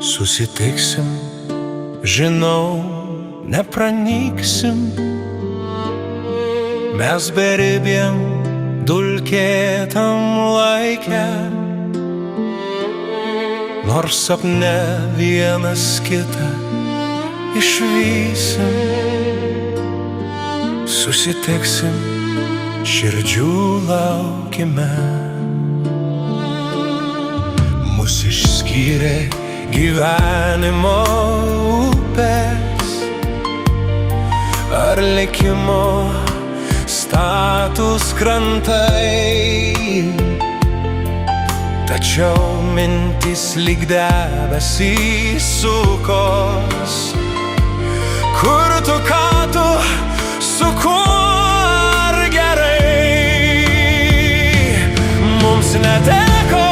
Susitiksim, žinau, nepranyksim, mes beribėm dulkėtam laike, nors sapne vienas kitą išvysim. Susitiksim, širdžių laukime. Mus išskyrė gyvenimo upės, ar likimo statūs krantai, tačiau mintys lyg debesys sukos. Kur tu, ką tu, su kuo ar gerai? Mums neteko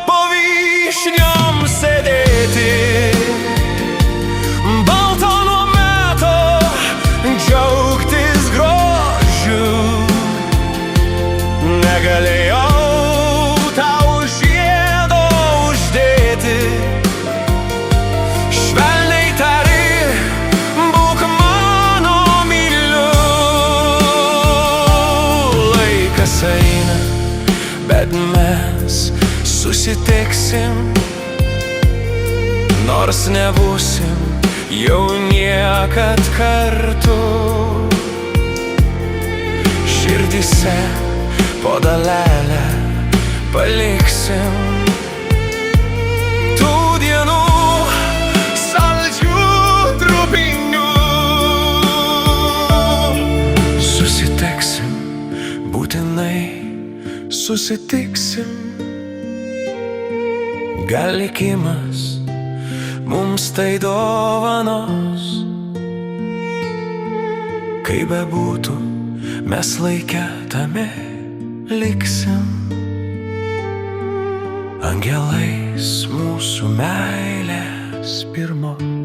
po vyšniom sėdėti, balto nuo meto džiaugtis grožiu. Negalėjau tau žiedo uždėti, švelniai tari, būk mano myliu. Laikas eina, bet mes susitiksim, nors nebūsim jau niekad kartu. Širdyse po dalelę paliksim tų dienų saldžių trupinių. Susitiksim, būtinai susitiksim. Gal likimas mums tai dovanos, kaip bebūtų, mes laike tame liksim. Angelais mūsų meilės pirmos.